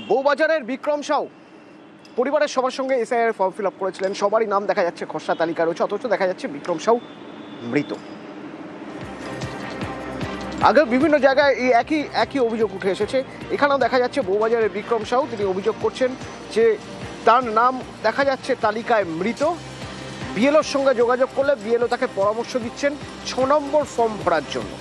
বউবাজারের বিক্রম সাউ পরিবারের সবার সঙ্গে এসআইআর ফর্ম ফিল আপ করেছিলেন। সবারই নাম দেখা যাচ্ছে খসড়া তালিকা রয়েছে, অথচ দেখা যাচ্ছে বিক্রম সাউ মৃত। আগে বিভিন্ন জায়গায় এই একই অভিযোগ উঠে এসেছে। এখানেও দেখা যাচ্ছে বউবাজারের বিক্রম সাউ, তিনি অভিযোগ করছেন যে তার নাম দেখা যাচ্ছে তালিকায় মৃত। বিএলওর সঙ্গে যোগাযোগ করলে বিএলও তাকে পরামর্শ দিচ্ছেন 6 নম্বর ফর্ম ভরার জন্য।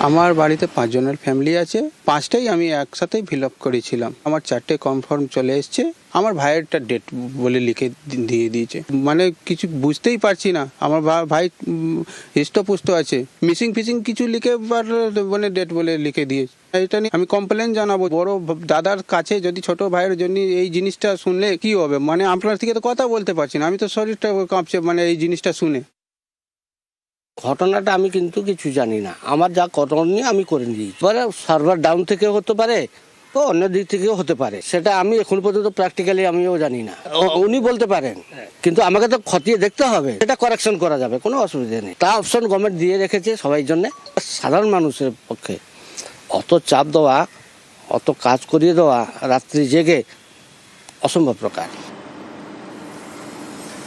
আমার বাড়িতে 5 জনের ফ্যামিলি আছে, 5টাই আমি একসাথেই ফিল আপ করেছিলাম। আমার 4টে কনফার্ম চলে এসছে, আমার ভাইয়েরটা ডেট বলে লিখে দিয়ে দিয়েছে। মানে কিছু বুঝতেই পারছি না, আমার ভাই হৃষ্টপুষ্ট আছে, মিসিং ফিসিং কিছু লিখে মানে ডেট বলে লিখে দিয়েছে। এটা নিয়ে আমি কমপ্লেন জানাবো বড় দাদার কাছে। যদি ছোট ভাইয়ের জন্য এই জিনিসটা শুনলে কি হবে, মানে আপনার থেকে তো কথা বলতে পারছি না, আমি তো শরীরটা কাঁপছে মানে এই জিনিসটা শুনে। ঘটনাটা আমি কিন্তু কিছু জানি না, আমার যা করণীয় আমি করে নিয়েছি। এবারে সার্ভার ডাউন থেকে হতে পারে, তো অন্য দিক থেকেও হতে পারে, সেটা আমি এখন পর্যন্ত প্র্যাকটিক্যালি আমিও জানি না। উনি বলতে পারেন, কিন্তু আমাকে তো খতিয়ে দেখতে হবে, এটা কারেকশন করা যাবে, কোনো অসুবিধা নেই। তা অপশন গভর্নমেন্ট দিয়ে রেখেছে সবাই জন্য। সাধারণ মানুষের পক্ষে অত চাপ দেওয়া, অত কাজ করিয়ে দেওয়া রাত্রি জেগে অসম্ভব প্রকার।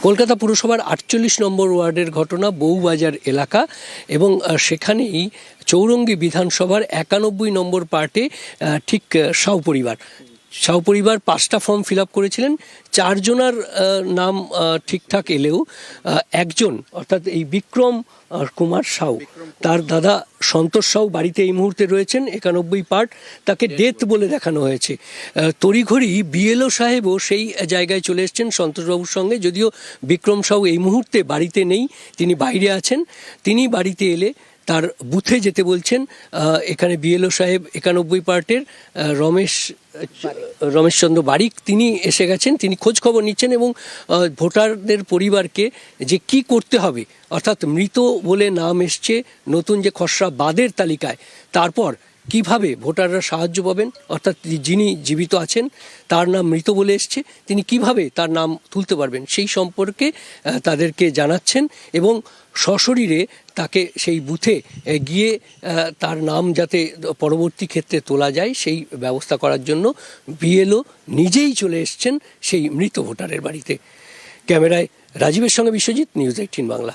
কলকাতা পুরসভার 48 নম্বর ওয়ার্ডের ঘটনা, বউবাজার এলাকা, এবং সেখানেই চৌরঙ্গী বিধানসভার 91 নম্বর পার্টে ঠিক সাউ পরিবার 5টা ফর্ম ফিল আপ করেছিলেন। 4 জনের নাম ঠিকঠাক এলেও একজন অর্থাৎ এই বিক্রম কুমার সাউ, তার দাদা সন্তোষ সাউ বাড়িতে এই মুহূর্তে রয়েছেন, 91 পার্ট, তাকে ডেথ বলে দেখানো হয়েছে। তড়িঘড়ি বিএলও সাহেবও সেই জায়গায় চলে এসছেন সন্তোষবাবুর সঙ্গে। যদিও বিক্রম সাউ এই মুহূর্তে বাড়িতে নেই, তিনি বাইরে আছেন। তিনি বাড়িতে এলে তার বুথে যেতে বলছেন। এখানে বিএলও সাহেব 91 পার্টের রমেশচন্দ্র বারিক, তিনি এসে গেছেন, তিনি খোঁজ খবর নিচ্ছেন এবং ভোটারদের পরিবারকে যে কি করতে হবে, অর্থাৎ মৃত বলে নাম এসছে নতুন যে খসড়া বাদের তালিকায়, তারপর কিভাবে ভোটাররা সাহায্য পাবেন, অর্থাৎ যিনি জীবিত আছেন তার নাম মৃত বলে এসছে, তিনি কিভাবে তার নাম তুলতে পারবেন সেই সম্পর্কে তাদেরকে জানাচ্ছেন এবং সশরীরে তাকে সেই বুথে গিয়ে তার নাম যাতে পরবর্তী ক্ষেত্রে তোলা যায় সেই ব্যবস্থা করার জন্য বিএলও নিজেই চলে এসছেন সেই মৃত ভোটারের বাড়িতে। ক্যামেরায় রাজীবের সঙ্গে বিশ্বজিৎ, নিউজ 18 বাংলা।